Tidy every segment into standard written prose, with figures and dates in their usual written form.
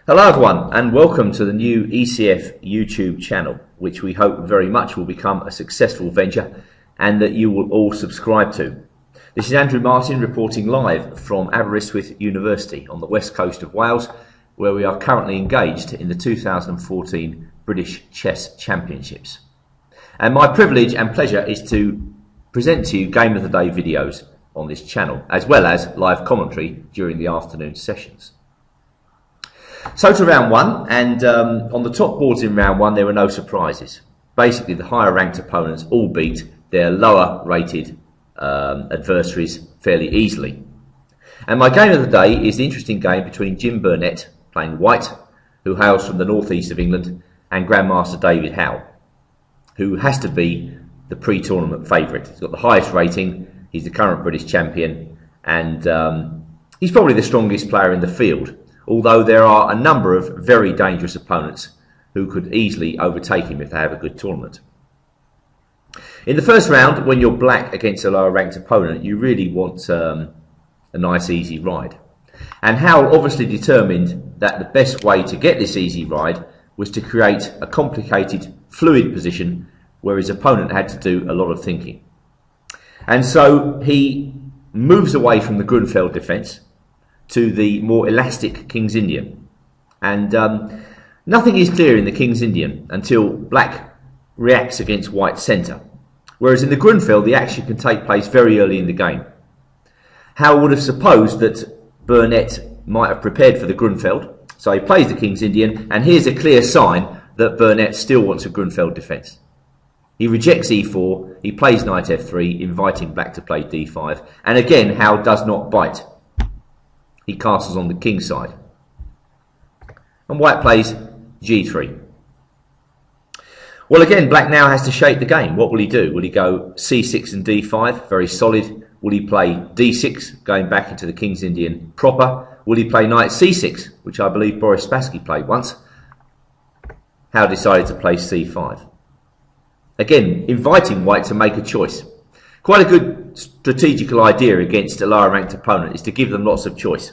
Hello everyone and welcome to the new ECF YouTube channel, which we hope very much will become a successful venture and that you will all subscribe to. This is Andrew Martin reporting live from Aberystwyth University on the west coast of Wales, where we are currently engaged in the 2014 British Chess Championships. And my privilege and pleasure is to present to you Game of the Day videos on this channel, as well as live commentary during the afternoon sessions. So to round one, and on the top boards in round one there were no surprises. Basically the higher ranked opponents all beat their lower rated adversaries fairly easily. And my game of the day is the interesting game between Jim Burnett, playing white, who hails from the northeast of England, and Grandmaster David Howell, who has to be the pre-tournament favourite. He's got the highest rating, he's the current British champion, and he's probably the strongest player in the field, although there are a number of very dangerous opponents who could easily overtake him if they have a good tournament. In the first round, when you're black against a lower ranked opponent, you really want a nice easy ride. And Howell obviously determined that the best way to get this easy ride was to create a complicated, fluid position where his opponent had to do a lot of thinking. And so he moves away from the Grunfeld defence to the more elastic King's Indian. And nothing is clear in the King's Indian until black reacts against white's centre. Whereas in the Grunfeld, the action can take place very early in the game. Howell would have supposed that Burnett might have prepared for the Grunfeld, so he plays the King's Indian, and here's a clear sign that Burnett still wants a Grunfeld defence. He rejects e4, he plays knight f3, inviting black to play d5, and again Howell does not bite. He castles on the king's side. And white plays g3. Well, again, black now has to shape the game. What will he do? Will he go c6 and d5, very solid? Will he play d6, going back into the King's Indian proper? Will he play knight c6, which I believe Boris Spassky played once? Howell decided to play c5. Again, inviting white to make a choice. Quite a good strategical idea against a lower ranked opponent is to give them lots of choice.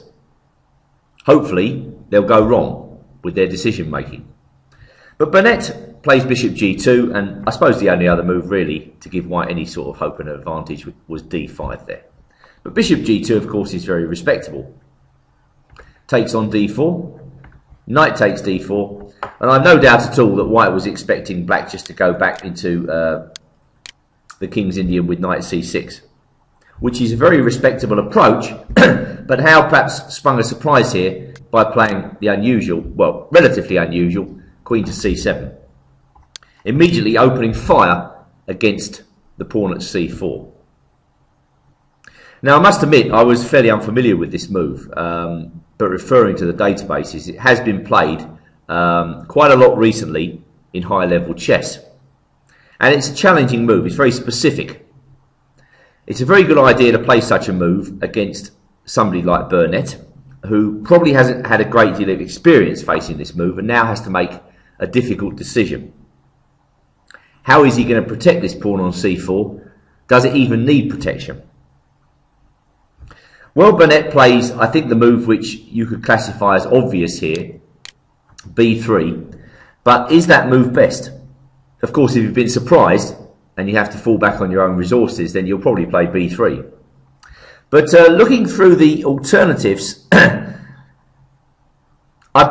Hopefully they'll go wrong with their decision making. But Burnett plays bishop g2, and I suppose the only other move really to give white any sort of hope and advantage was d5 there. But bishop g2 of course is very respectable. Takes on d4, knight takes d4, and I've no doubt at all that white was expecting black just to go back into the King's Indian with knight c6, which is a very respectable approach, but Howell perhaps sprung a surprise here by playing the unusual, well, relatively unusual, queen to c7, immediately opening fire against the pawn at c4. Now, I must admit, I was fairly unfamiliar with this move, but referring to the databases, it has been played quite a lot recently in high-level chess. And it's a challenging move, it's very specific. It's a very good idea to play such a move against somebody like Burnett, who probably hasn't had a great deal of experience facing this move and now has to make a difficult decision. How is he going to protect this pawn on c4? Does it even need protection? Well, Burnett plays, I think, the move which you could classify as obvious here, b3. But is that move best? Of course, if you've been surprised and you have to fall back on your own resources, then you'll probably play b3. But looking through the alternatives, I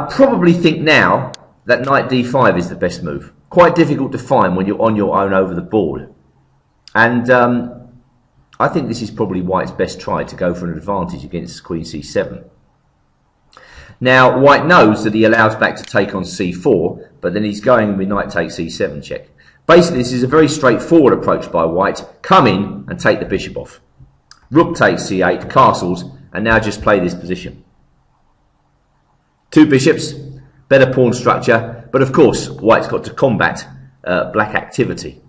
probably think now that knight d5 is the best move. Quite difficult to find when you're on your own over the board. And I think this is probably white's best try to go for an advantage against queen c7. Now, white knows that he allows black to take on c4, but then he's going with knight takes c7 check. Basically, this is a very straightforward approach by white. Come in and take the bishop off. Rook takes c8, castles, and now just play this position. Two bishops, better pawn structure, but of course, white's got to combat black activity.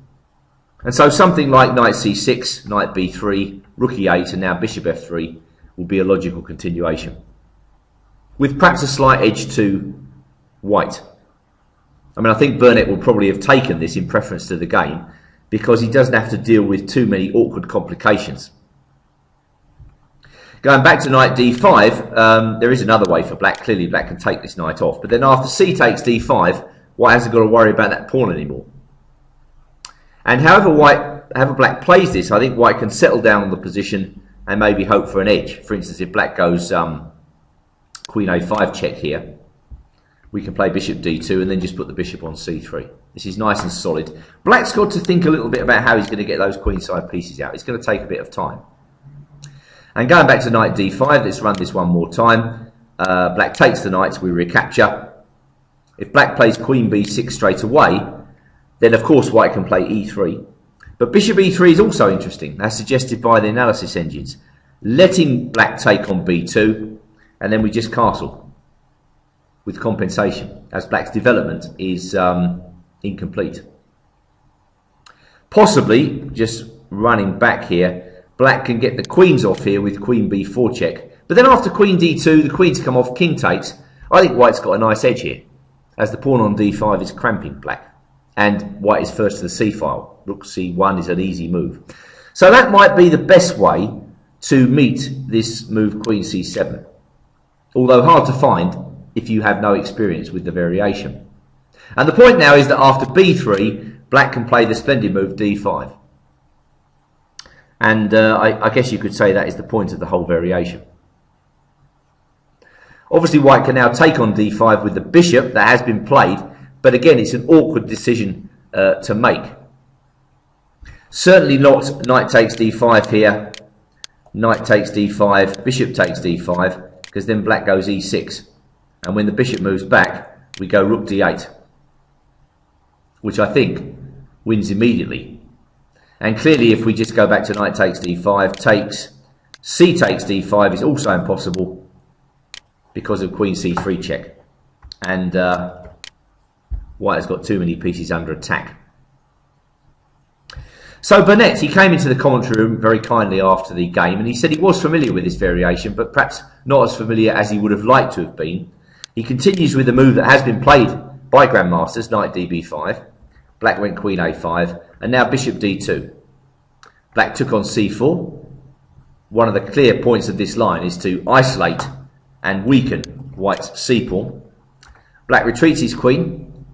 And so something like knight c6, knight b3, rook e8, and now bishop f3 will be a logical continuation, with perhaps a slight edge to white. I mean, I think Burnett would probably have taken this in preference to the game because he doesn't have to deal with too many awkward complications. Going back to knight d5, there is another way for black. Clearly black can take this knight off, but then after c takes d5, white hasn't got to worry about that pawn anymore. And however black plays this, I think white can settle down on the position and maybe hope for an edge. For instance, if black goes queen a5 check here, we can play bishop d2 and then just put the bishop on c3. This is nice and solid. Black's got to think a little bit about how he's going to get those queenside pieces out. It's going to take a bit of time. And going back to knight d5, let's run this one more time. Black takes the knight, we recapture. If black plays queen b6 straight away, then of course white can play e3. But bishop e3 is also interesting, as suggested by the analysis engines. Letting black take on b2, and then we just castle with compensation, as black's development is incomplete. Possibly, just running back here, black can get the queens off here with queen b4 check. But then after queen d2, the queens come off, king takes. I think white's got a nice edge here, as the pawn on d5 is cramping black. And white is first to the c file. Rook c1 is an easy move. So that might be the best way to meet this move queen c7. Although hard to find if you have no experience with the variation. And the point now is that after b3, black can play the splendid move d5. And I guess you could say that is the point of the whole variation. Obviously white can now take on d5 with the bishop that has been played, but again it's an awkward decision to make. Certainly not knight takes d5 here, knight takes d5, bishop takes d5, because then black goes e6. And when the bishop moves back, we go rook d8, which I think wins immediately. And clearly if we just go back to knight takes d5, takes, c takes d5 is also impossible because of queen c3 check. And white has got too many pieces under attack. So Burnett, he came into the commentary room very kindly after the game and he said he was familiar with this variation, but perhaps not as familiar as he would have liked to have been. He continues with a move that has been played by grandmasters, knight db5. Black went queen a5, and now bishop d2. Black took on c4. One of the clear points of this line is to isolate and weaken white's c-pawn. Black retreats his queen,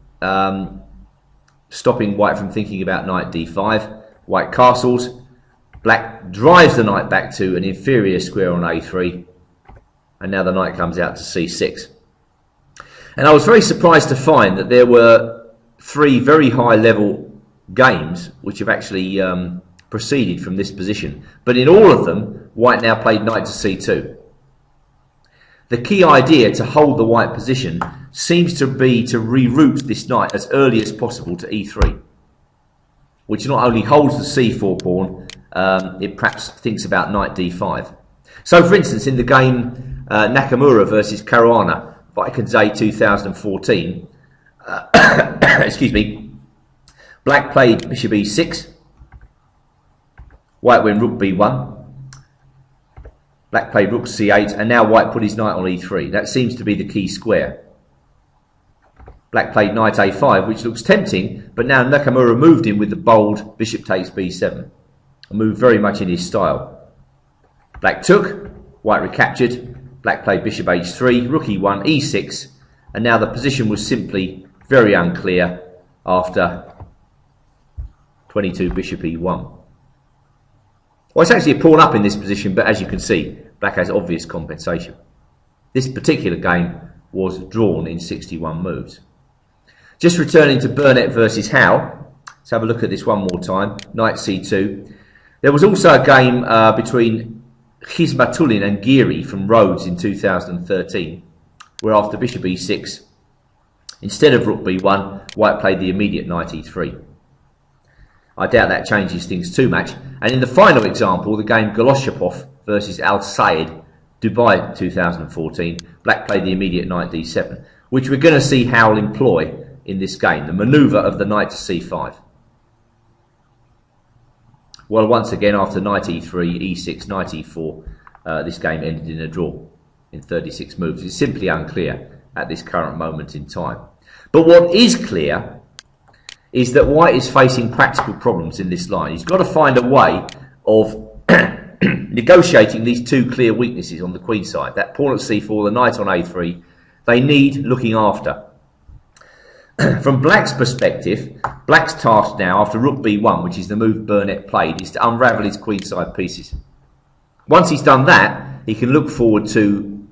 stopping white from thinking about knight d5. White castles. Black drives the knight back to an inferior square on a3, and now the knight comes out to c6. And I was very surprised to find that there were 3 very high level games which have actually proceeded from this position. But in all of them, white now played knight to c2. The key idea to hold the white position seems to be to reroute this knight as early as possible to e3, which not only holds the c4 pawn, it perhaps thinks about knight d5. So for instance, in the game Nakamura versus Caruana, Vikings A 2014, excuse me, black played bishop e6, white went rook b1, black played rook c8, and now white put his knight on e3. That seems to be the key square. Black played knight a5, which looks tempting, but now Nakamura moved in with the bold bishop takes b7, a move very much in his style. Black took, white recaptured. Black played bishop h3, rook e1, e6, and now the position was simply very unclear after 22 bishop e1. Well, it's actually a pawn up in this position, but as you can see, black has obvious compensation. This particular game was drawn in 61 moves. Just returning to Burnett versus Howell, let's have a look at this one more time. Knight c2. There was also a game between Hizmatulin and Geary from Rhodes in 2013, where after bishop e6, instead of rook b1, white played the immediate knight e3. I doubt that changes things too much. And in the final example, the game Goloshapov versus Al Sayed, Dubai 2014, black played the immediate knight d7, which we're going to see Howell employ in this game, the manoeuvre of the knight to c5. Well, once again, after knight e3, e6, knight e4, this game ended in a draw in 36 moves. It's simply unclear at this current moment in time. But what is clear is that white is facing practical problems in this line. He's got to find a way of negotiating these two clear weaknesses on the queen side. That pawn at c4, the knight on a3, they need looking after. From black's perspective, black's task now, after rook b1, which is the move Burnett played, is to unravel his queenside pieces. Once he's done that, he can look forward to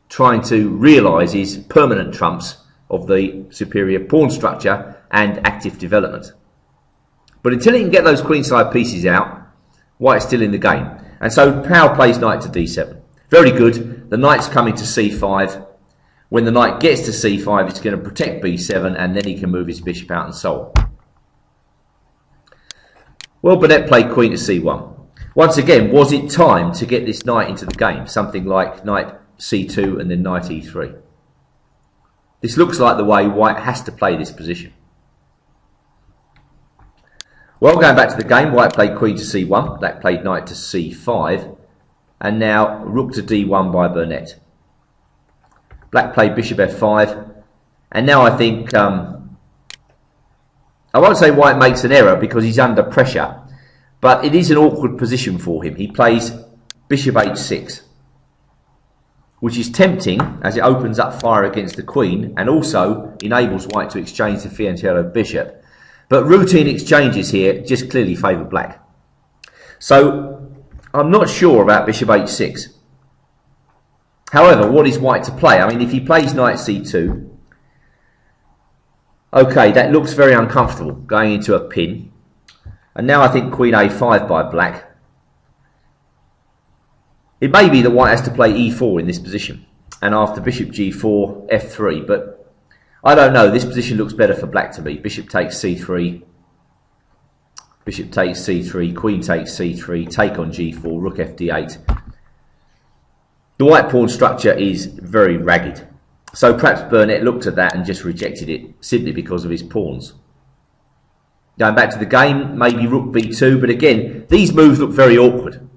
trying to realise his permanent trumps of the superior pawn structure and active development. But until he can get those queenside pieces out, white's still in the game. And so Howell plays knight to d7. Very good. The knight's coming to c5. When the knight gets to c5, it's going to protect b7, and then he can move his bishop out and so on. Well, Burnett played queen to c1. Once again, was it time to get this knight into the game? Something like knight c2 and then knight e3. This looks like the way white has to play this position. Well, going back to the game, white played queen to c1, black played knight to c5, and now rook to d1 by Burnett. Black played bishop f5, and now I think, I won't say white makes an error because he's under pressure, but it is an awkward position for him. He plays bishop h6, which is tempting as it opens up fire against the queen and also enables white to exchange the fianchetto bishop. But routine exchanges here just clearly favour black. So I'm not sure about bishop h6. However, what is white to play? I mean, if he plays knight c2, okay, that looks very uncomfortable, going into a pin. And now I think queen a5 by black. It may be that white has to play e4 in this position, and after bishop g4, f3, but I don't know. This position looks better for black to me. Bishop takes c3, bishop takes c3, queen takes c3, take on g4, rook fd8. The white pawn structure is very ragged. So perhaps Burnett looked at that and just rejected it simply because of his pawns. Going back to the game, maybe rook b2, but again, these moves look very awkward.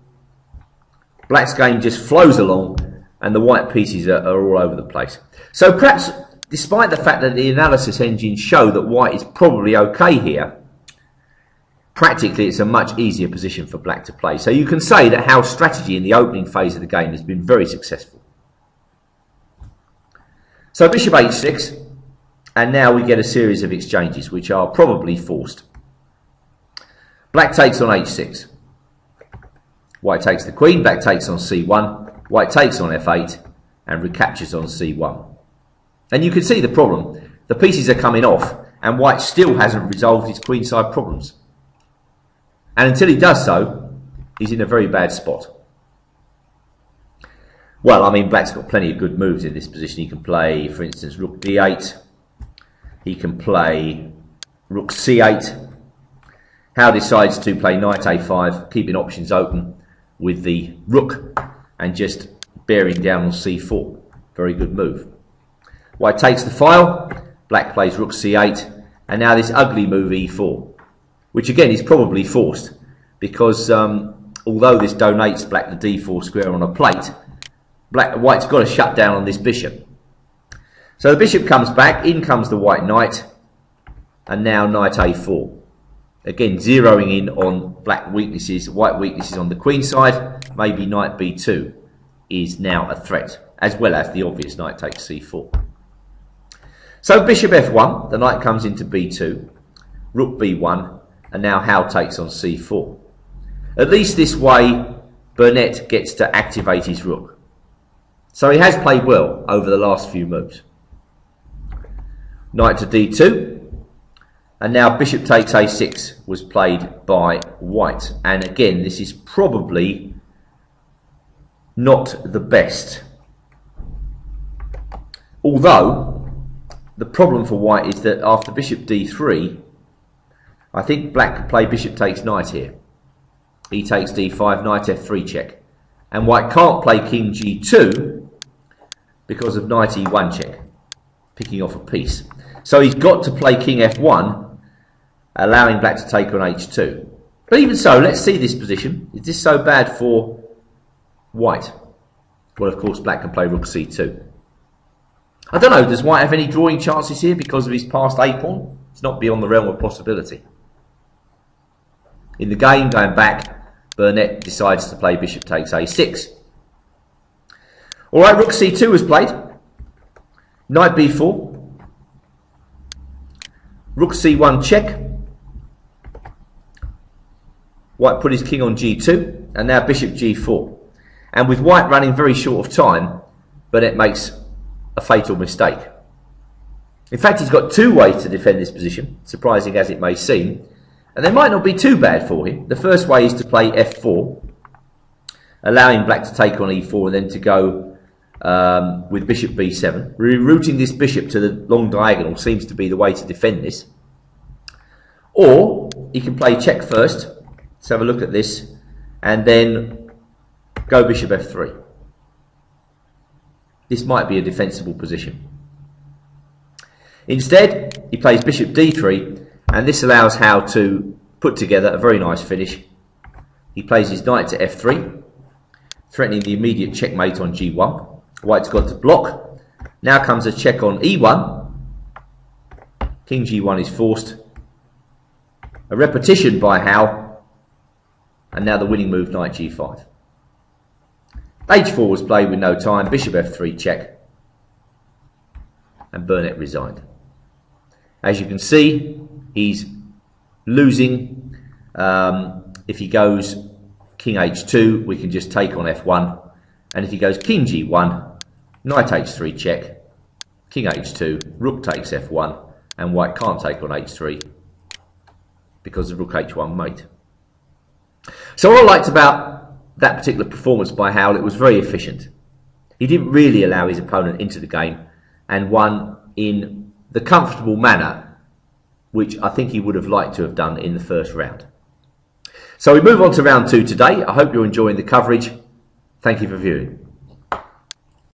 Black's game just flows along and the white pieces are all over the place. So perhaps, despite the fact that the analysis engines show that white is probably okay here, practically it's a much easier position for black to play. So you can say that Howell's strategy in the opening phase of the game has been very successful. So bishop h6, and now we get a series of exchanges which are probably forced. Black takes on h6. White takes the queen, black takes on c1, white takes on f8 and recaptures on c1. And you can see the problem. The pieces are coming off and white still hasn't resolved his queenside problems. And until he does so, he's in a very bad spot. Well, I mean, black's got plenty of good moves in this position. He can play, for instance, rook d8. He can play rook c8. Howell decides to play knight a5, keeping options open with the rook and just bearing down on c4. Very good move. White takes the file. Black plays rook c8. And now this ugly move e4. Which again is probably forced because although this donates black the d4 square on a plate, white's got to shut down on this bishop. So the bishop comes back, in comes the white knight, and now knight a4. Again, zeroing in on black weaknesses, white weaknesses on the queen side, maybe knight b2 is now a threat, as well as the obvious knight takes c4. So bishop f1, the knight comes into b2, rook b1, and now Howell takes on c4. At least this way, Burnett gets to activate his rook. So he has played well over the last few moves. Knight to d2. And now bishop takes a6 was played by white. And again, this is probably not the best. Although, the problem for white is that after bishop d3, I think black could play bishop takes knight here. He takes d5, knight f3 check. And white can't play king g2 because of knight e1 check, picking off a piece. So he's got to play king f1, allowing black to take on h2. But even so, let's see this position. Is this so bad for white? Well, of course, black can play rook c2. I don't know, does white have any drawing chances here because of his passed a-pawn? It's not beyond the realm of possibility. In the game, going back, Burnett decides to play bishop takes a6. Alright, rook c2 was played. Knight b4. Rook c1 check. White put his king on g2, and now bishop g4. And with white running very short of time, Burnett makes a fatal mistake. In fact, he's got two ways to defend this position, surprising as it may seem, and they might not be too bad for him. The first way is to play f4, allowing black to take on e4 and then to go with bishop b7. Rerouting this bishop to the long diagonal seems to be the way to defend this. Or he can play check first. Let's have a look at this, and then go bishop f3. This might be a defensible position. Instead, he plays bishop d3, and this allows Howell to put together a very nice finish. He plays his knight to f3, threatening the immediate checkmate on g1. White's got to block. Now comes a check on e1. King g1 is forced. A repetition by Howell. And now the winning move, knight g5. h4 was played with no time, bishop f3 check, and Burnett resigned. As you can see, he's losing. If he goes king h2, we can just take on f1, and if he goes king g1, knight h3 check, king h2, rook takes f1, and white can't take on h3 because of rook h1 mate. So what I liked about that particular performance by Howell, it was very efficient. He didn't really allow his opponent into the game and won in the comfortable manner which I think he would have liked to have done in the first round. So we move on to round two today. I hope you're enjoying the coverage. Thank you for viewing.